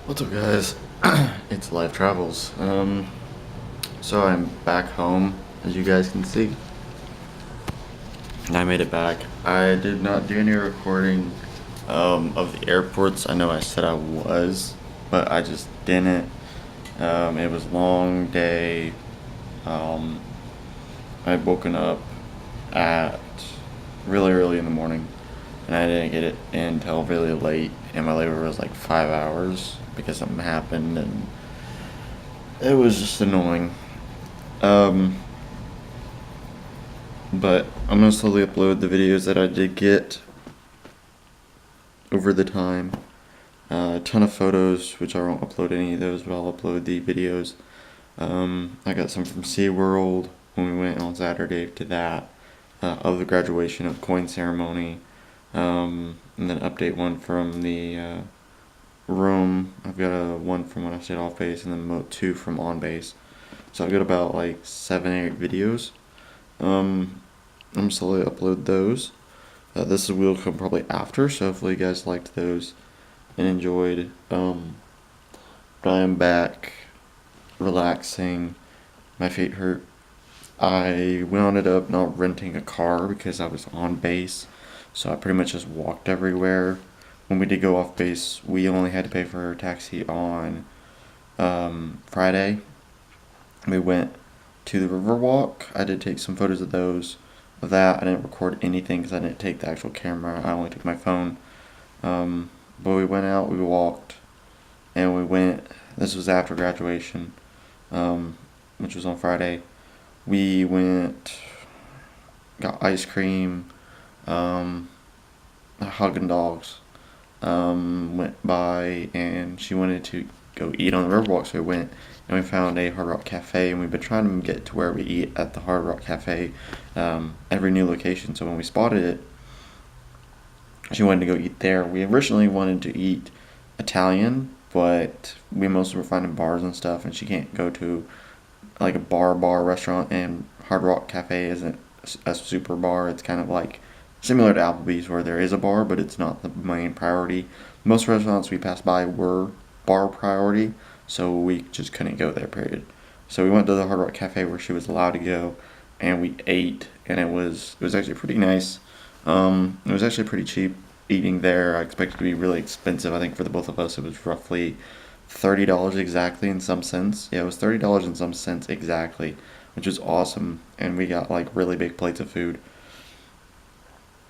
What's up, guys? It's Life Travels. So I'm back home, as you guys can see. I made it back. I did not do any recording of the airports. I know I said I was, but I just didn't. It was a long day. Um, I'd woken up at really early in the morning, and I didn't get it until really late, and my labor was like 5 hours because something happened, and it was just annoying. Um, but I'm gonna slowly upload the videos that I did get over the time. A ton of photos, which I won't upload any of those, but I'll upload the videos. I got some from SeaWorld when we went on Saturday to that, of the graduation of coin ceremony, and then update one from the room. I've got one from when I stayed off base, and then two from on base. So I've got about like 7 or 8 videos. I'm slowly upload those. This will come probably after, so hopefully you guys liked those and enjoyed. But I am back, relaxing. My feet hurt. I wound up not renting a car because I was on base, so I pretty much just walked everywhere. When we did go off base, we only had to pay for a taxi on Friday. We went to the Riverwalk. I did take some photos of those. Of that, I didn't record anything because I didn't take the actual camera. I only took my phone. But we went out, we walked, and we went. This was after graduation, which was on Friday. We went, got ice cream, Haagen Dogs. Went by, and she wanted to go eat on the Riverwalk, so we went and we found a Hard Rock Cafe, and we've been trying to get to where we eat at the Hard Rock Cafe, every new location. So when we spotted it, she wanted to go eat there. We originally wanted to eat Italian, but we mostly were finding bars and stuff, and she can't go to like a bar restaurant, and Hard Rock Cafe isn't a super bar. It's kind of like similar to Applebee's where there is a bar, but it's not the main priority. Most restaurants we passed by were bar priority, so we just couldn't go there, period. So we went to the Hard Rock Cafe where she was allowed to go, and we ate, and it was actually pretty nice. It was actually pretty cheap eating there. I expected it to be really expensive. I think for the both of us, it was roughly $30 exactly in some cents. Yeah, it was $30 in some cents exactly, which was awesome. And we got like really big plates of food.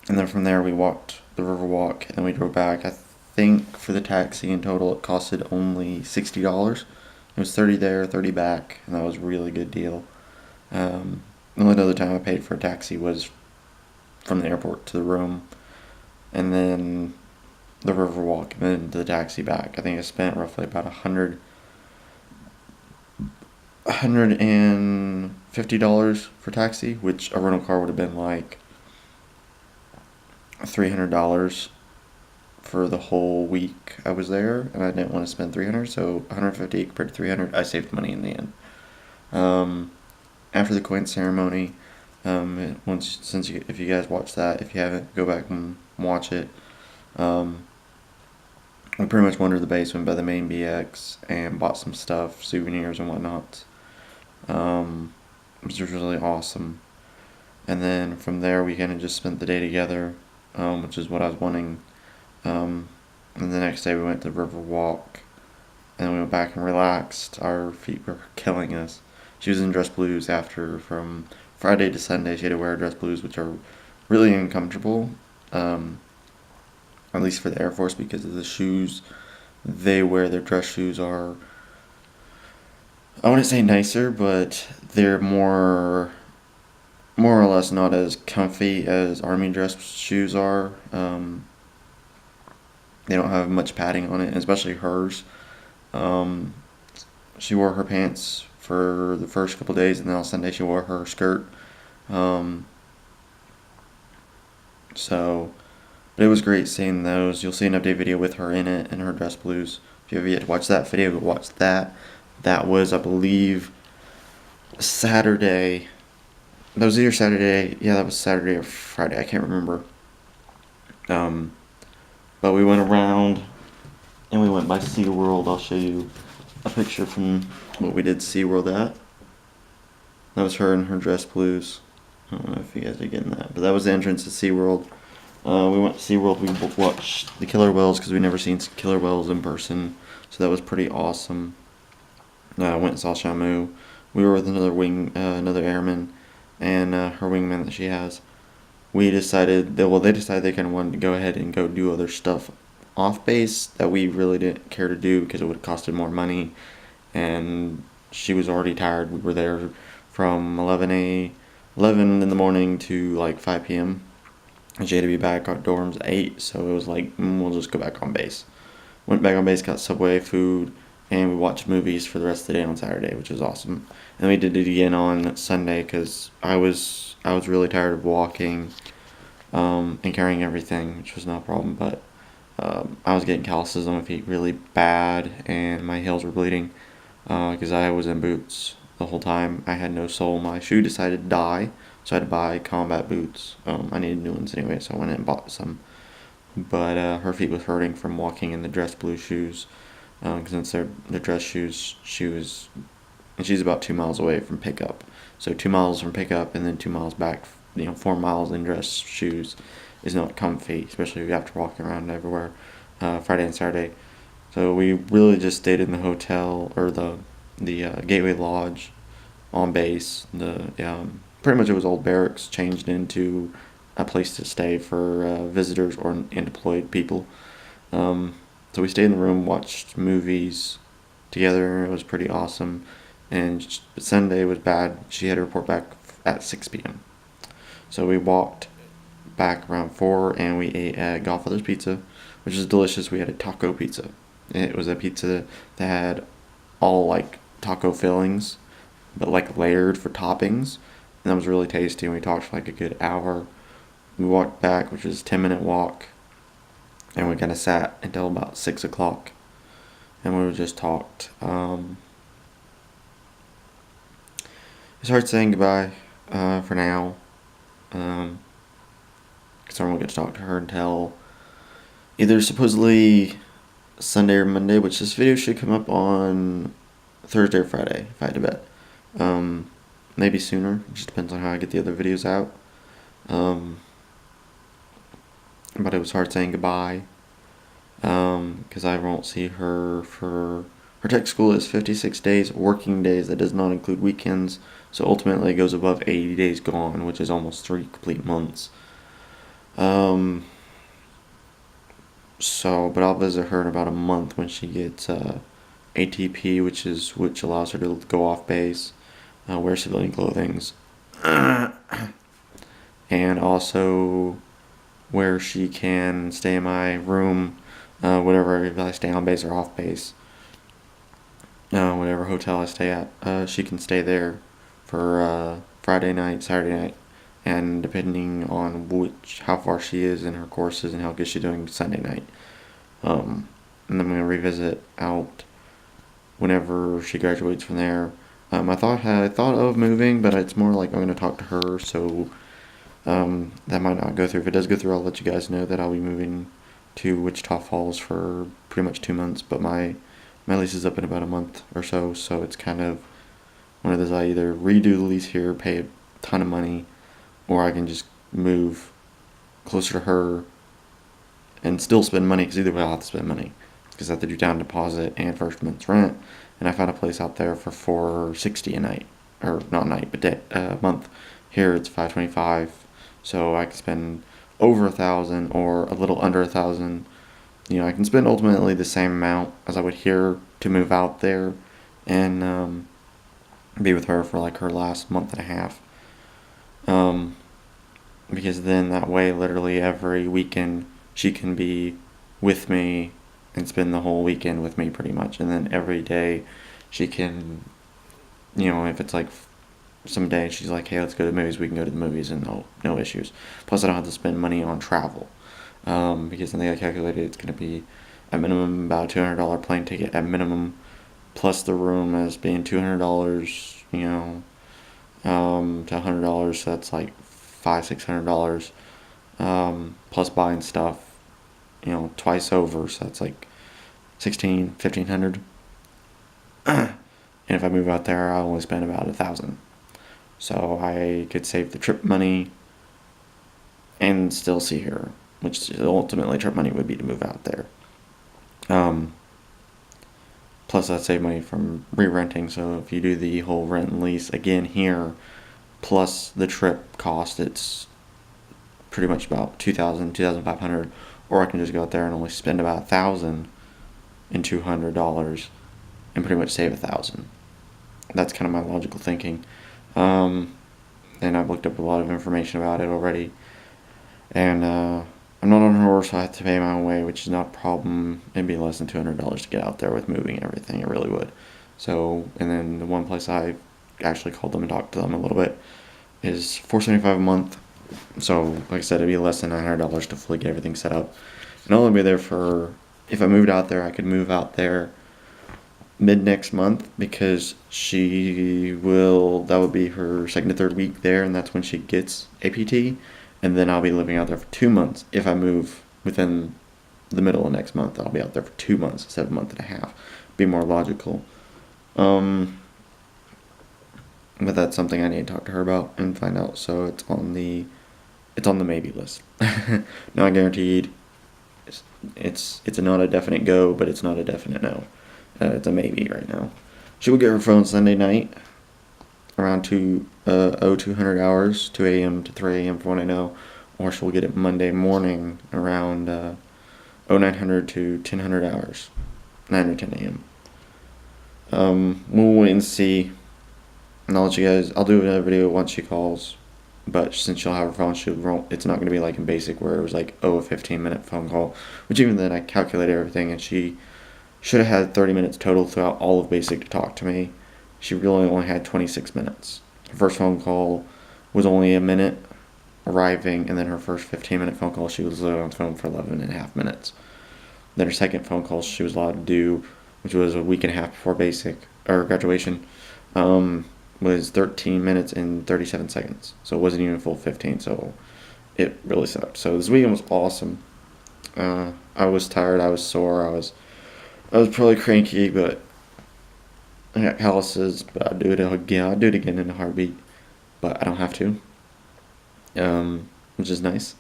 And then from there, we walked the Riverwalk, and then we drove back. I think for the taxi in total, it costed only $60. It was 30 there, 30 back, and that was a really good deal. The only other time I paid for a taxi was from the airport to the room, and then the Riverwalk, and then the taxi back. I think I spent roughly about $150 for taxi, which a rental car would have been like $300 for the whole week I was there, and I didn't want to spend 300, so 150 compared to 300, I saved money in the end. After the coin ceremony, if you guys watch that, if you haven't, go back and watch it. We pretty much wandered the basement by the main BX and bought some stuff, souvenirs and whatnot. Which was really awesome. And then from there, we kind of just spent the day together, which is what I was wanting. And the next day, we went to Riverwalk, and then we went back and relaxed. Our feet were killing us. She was in dress blues after, from Friday to Sunday. She had to wear dress blues, which are really uncomfortable, at least for the Air Force, because of the shoes they wear. Their dress shoes are, I wouldn't say nicer, but they're more or less not as comfy as Army dress shoes are. They don't have much padding on it, especially hers. Um, she wore her pants for the first couple days, and then on Sunday she wore her skirt. Um, so, but it was great seeing those. You'll see an update video with her in it and her dress blues. If you have yet to watch that video, go watch that. That was, I believe, Saturday. That was either Saturday. Yeah, that was Saturday or Friday. I can't remember. But we went around and we went by SeaWorld. I'll show you a picture from what we did SeaWorld at. That was her in her dress blues. I don't know if you guys are getting that, but that was the entrance to SeaWorld. We went to SeaWorld. We watched the killer whales because we'd never seen killer whales in person, so that was pretty awesome. Went and saw Shamu. We were with another airman, and her wingman that she has. We decided they decided they kind of wanted to go ahead and go do other stuff off base that we really didn't care to do because it would have costed more money, and she was already tired. We were there from 11 in the morning to like 5 p.m. And she had to be back at dorms at 8, so it was like, we'll just go back on base. Went back on base, got Subway food, and we watched movies for the rest of the day on Saturday, which was awesome. And we did it again on Sunday because I was really tired of walking and carrying everything, which was not a problem. But I was getting calluses on my feet really bad, and my heels were bleeding because I was in boots the whole time. I had no sole. My shoe decided to die, so I had to buy combat boots. I needed new ones anyway, so I went and bought some. But her feet was hurting from walking in the dress blue shoes. Because since they're the dress shoes, and she's about 2 miles away from pickup. So 2 miles from pickup and then 2 miles back, 4 miles in dress shoes is not comfy, especially if you have to walk around everywhere Friday and Saturday. So we really just stayed in the hotel or the Gateway Lodge on base. Pretty much it was old barracks changed into a place to stay for visitors or deployed people. So we stayed in the room, watched movies together. It was pretty awesome. And Sunday was bad. She had to report back at 6 p.m. So we walked back around 4 and we ate at Godfather's Pizza, which is delicious. We had a taco pizza. It was a pizza that had all like taco fillings, but like layered for toppings. And that was really tasty. And we talked for like a good hour. We walked back, which was a 10-minute walk. And we kind of sat until about 6 o'clock. And we just talked. It's hard saying goodbye for now. Because I won't get to talk to her until either supposedly Sunday or Monday, which this video should come up on Thursday or Friday, if I had to bet. Maybe sooner. It just depends on how I get the other videos out. But it was hard saying goodbye. Because I won't see her for... Her tech school is 56 days, working days. That does not include weekends. So ultimately it goes above 80 days gone, which is almost 3 complete months. But I'll visit her in about a month when she gets ATP, which allows her to go off base, wear civilian clothing, and also where she can stay in my room, whatever, if I stay on base or off base, whatever hotel I stay at, she can stay there for Friday night, Saturday night, and depending on how far she is in her courses and how good she's doing Sunday night. And then I'm going to revisit out whenever she graduates from there. I thought of moving, but it's more like I'm going to talk to her, so that might not go through. If it does go through, I'll let you guys know that I'll be moving to Wichita Falls for pretty much 2 months, but my lease is up in about a month or so it's kind of one of those, I either redo the lease here, pay a ton of money, or I can just move closer to her and still spend money, because either way I'll have to spend money, because I have to do down deposit and first month's rent, and I found a place out there for $460 a night, or not night, but a month. Here it's $525, so I can spend over $1,000 or a little under $1,000. I can spend ultimately the same amount as I would here to move out there and be with her for like her last month and a half. Because then that way, literally every weekend, she can be with me and spend the whole weekend with me pretty much. And then every day she can, if it's like some day she's like, hey, let's go to the movies, we can go to the movies and no issues. Plus I don't have to spend money on travel. Because I think I calculated it's going to be at minimum about a $200 plane ticket at minimum, plus the room as being $200, to $100, so that's like $500-$600, plus buying stuff, twice over, so that's like $1,600, $1,500. And if I move out there, I'll only spend about $1,000. So I could save the trip money and still see her, which ultimately trip money would be to move out there. Plus I'd save money from re-renting. So if you do the whole rent and lease again here, plus the trip cost, it's pretty much about $2,000, $2,500. Or I can just go out there and only spend about $1,200 and pretty much save $1,000. That's kind of my logical thinking. And I've looked up a lot of information about it already. And I'm not on a horse, so I have to pay my own way, which is not a problem. It'd be less than $200 to get out there with moving and everything. It really would. So, and then the one place I actually called them and talked to them a little bit is $475 a month. So, like I said, it'd be less than $900 to fully get everything set up. And I'll only be there for, if I moved out there, I could move out there mid next month, because that would be her second to third week there, and that's when she gets APT. And then I'll be living out there for 2 months. If I move within the middle of next month, I'll be out there for 2 months instead of a month and a half. Be more logical. But that's something I need to talk to her about and find out. So it's on the maybe list. Not guaranteed. It's not a definite go, but it's not a definite no. It's a maybe right now. She will get her phone Sunday night around 200 hours, 2 a.m. to 3 a.m. for what I know, or she'll get it Monday morning around 0900 to 1000 hours, 9 or 10 a.m. We'll wait and see, and I'll let you guys. I'll do another video once she calls, but since she'll have her phone, it's not going to be like in basic where it was like a 15-minute phone call, which even then I calculated everything, and she should have had 30 minutes total throughout all of basic to talk to me. She really only had 26 minutes. Her first phone call was only a minute arriving, and then her first 15-minute phone call, she was on the phone for 11 and a half minutes. Then her second phone call she was allowed to do, which was a week and a half before basic, or graduation, was 13 minutes and 37 seconds. So it wasn't even a full 15, so it really sucked. So this weekend was awesome. I was tired, I was sore, I was probably cranky, but I got calluses, but I'd do it again in a heartbeat, but I don't have to, which is nice.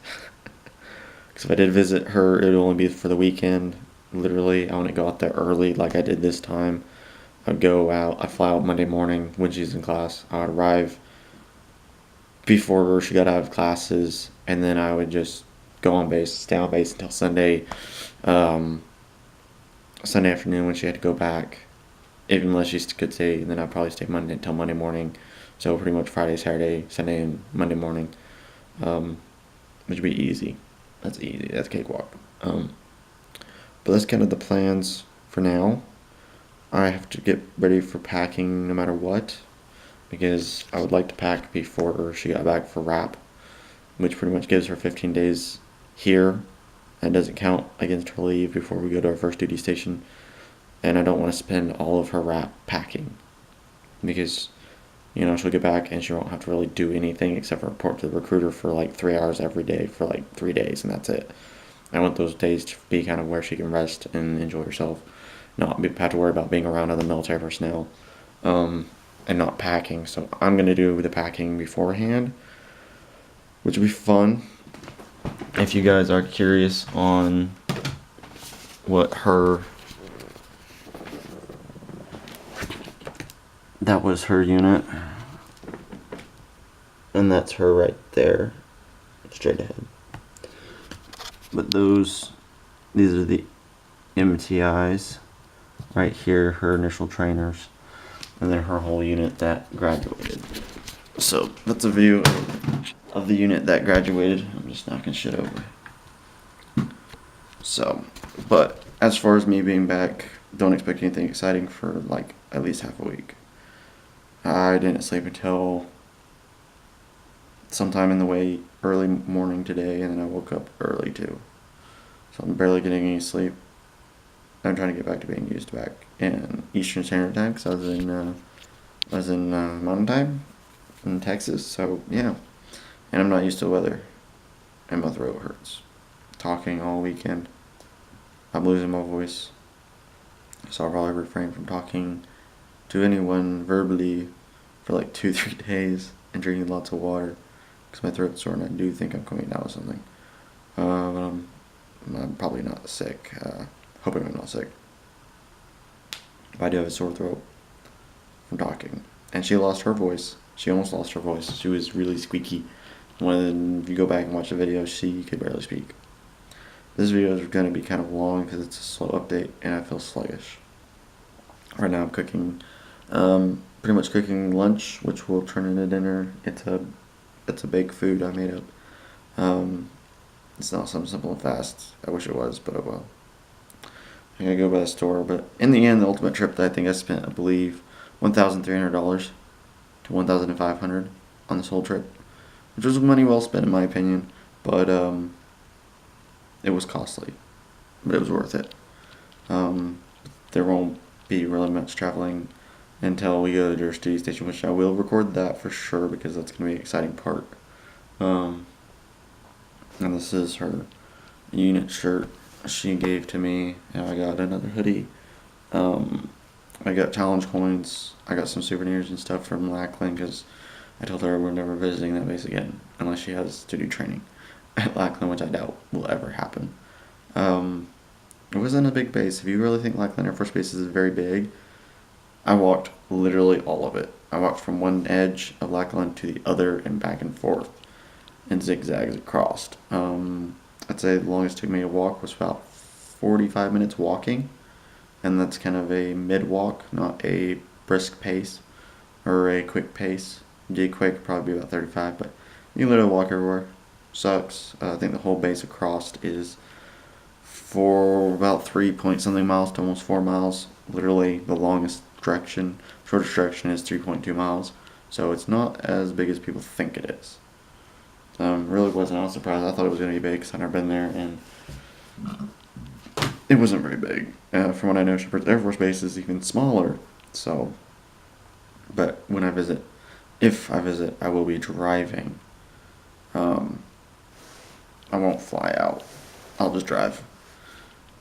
Because if I did visit her, it would only be for the weekend. Literally, I wouldn't go out there early like I did this time. I'd fly out Monday morning when she's in class. I would arrive before she got out of classes, and then I would just stay on base until Sunday afternoon when she had to go back. Even unless she could stay, then I'd probably stay until Monday morning. So pretty much Friday, Saturday, Sunday, and Monday morning, which would be easy. That's easy. That's cakewalk. But that's kind of the plans for now. I have to get ready for packing no matter what, because I would like to pack before she got back for RAP, which pretty much gives her 15 days here. That doesn't count against her leave before we go to our first duty station. And I don't want to spend all of her RAP packing, because, she'll get back and she won't have to really do anything except for report to the recruiter for like 3 hours every day for like 3 days, and that's it. I want those days to be kind of where she can rest and enjoy herself, not have to worry about being around other military personnel, and not packing. So I'm going to do the packing beforehand, which will be fun. If you guys are curious on what that was her unit, and that's her right there, straight ahead. But these are the MTIs right here, her initial trainers, and then her whole unit that graduated. So that's a view of the unit that graduated. I'm just knocking shit over. So, but as far as me being back, don't expect anything exciting for like at least half a week. I didn't sleep until sometime in the early morning today, and then I woke up early too. So I'm barely getting any sleep. I'm trying to get back to being used back in Eastern Standard Time, because I was in Mountain Time in Texas. So yeah, and I'm not used to the weather, and my throat hurts. Talking all weekend, I'm losing my voice. So I'll probably refrain from talking to anyone verbally for like 2-3 days and drinking lots of water because my throat's sore and I do think I'm coming down with something. But I'm probably not sick. Hoping I'm not sick. But I do have a sore throat from talking. And she lost her voice. She almost lost her voice. She was really squeaky. When you go back and watch the video, she could barely speak. This video is going to be kind of long because it's a slow update and I feel sluggish. Right now I'm cooking, pretty much cooking lunch, which will turn into dinner. It's a baked food I made up. It's not something simple and fast. I wish it was, but oh well. I gotta go by the store, but in the end, the ultimate trip that I think I spent, I believe, $1,300 to $1,500 on this whole trip, which was money well spent in my opinion, but it was costly, but it was worth it. There won't be really much traveling until we go to the Jersey City station, which I will record that for sure because that's gonna be an exciting part. And this is her unit shirt she gave to me, and I got another hoodie. I got challenge coins. I got some souvenirs and stuff from Lackland because I told her we're never visiting that base again unless she has to do training at Lackland, which I doubt will ever happen. It wasn't a big base. If you really think Lackland Air Force Base is very big, I walked literally all of it. I walked from one edge of Lackland to the other and back and forth in zigzags across. I'd say the longest it took me to walk was about 45 minutes walking, and that's kind of a mid-walk, not a brisk pace or a quick pace. Did quick, probably be about 35, but you can literally walk everywhere. Sucks. I think the whole base across is for about 3 point something miles to almost 4 miles. Literally the longest direction, shortest direction is 3.2 miles. So it's not as big as people think it is. Really wasn't. I was surprised. I thought it was going to be big because I've never been there, and it wasn't very big. From what I know, Shepherd's Air Force Base is even smaller. So, but when I visit, if I visit, I will be driving. I won't fly out. I'll just drive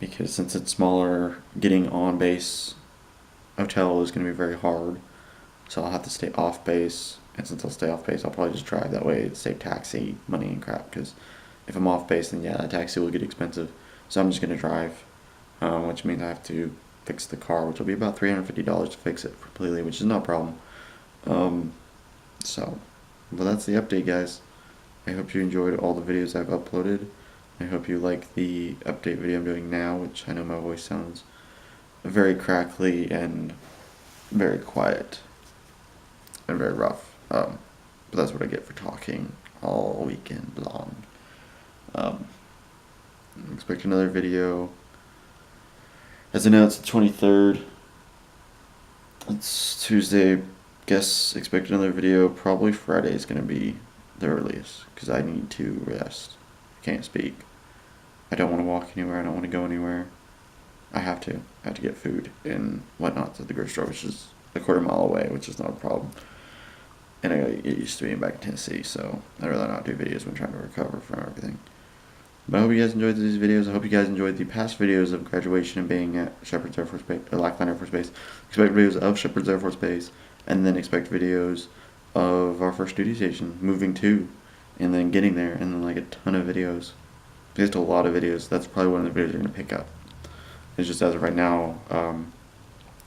because since it's smaller, getting on base hotel is going to be very hard. So I'll have to stay off base. And since I'll stay off base, I'll probably just drive. That way it's save taxi money and crap. Because if I'm off base, then yeah, that taxi will get expensive. So I'm just going to drive, which means I have to fix the car, which will be about $350 to fix it completely, which is no problem. But that's the update, guys. I hope you enjoyed all the videos I've uploaded. I hope you like the update video I'm doing now, which I know my voice sounds very crackly and very quiet and very rough. But that's what I get for talking all weekend long. Expect another video. As announced, the 23rd. It's Tuesday. Guess expect another video. Probably Friday is going to be the earliest because I need to rest. I can't speak. I don't want to walk anywhere. I don't want to go anywhere. I have to. I have to get food and whatnot to the grocery store, which is a quarter mile away, which is not a problem. And I gotta get used to being back in Tennessee, so I'd rather not do videos when trying to recover from everything. But I hope you guys enjoyed these videos. I hope you guys enjoyed the past videos of graduation and being at Shepherd's Air Force Base, or Lackland Air Force Base. Expect videos of Shepherd's Air Force Base, and then expect videos of our first duty station, moving to, and then getting there, and then like a ton of videos. Just a lot of videos. That's probably one of the videos you're gonna pick up. It's just as of right now,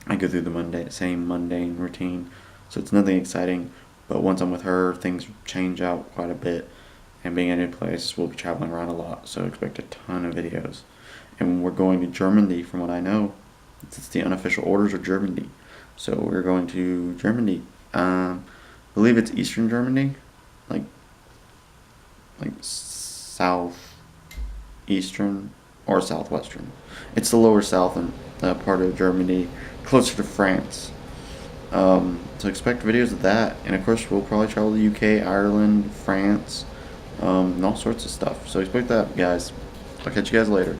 I go through the same mundane routine, so it's nothing exciting. But once I'm with her, things change out quite a bit. And being in a new place, we'll be traveling around a lot. So expect a ton of videos. And we're going to Germany, from what I know. It's the unofficial orders of Germany. So we're going to Germany. I believe it's Eastern Germany. Like southeastern or southwestern. It's the lower southern part of Germany, closer to France. So expect videos of that, and of course we'll probably travel to UK, Ireland, France, and all sorts of stuff. So expect that, guys. I'll catch you guys later.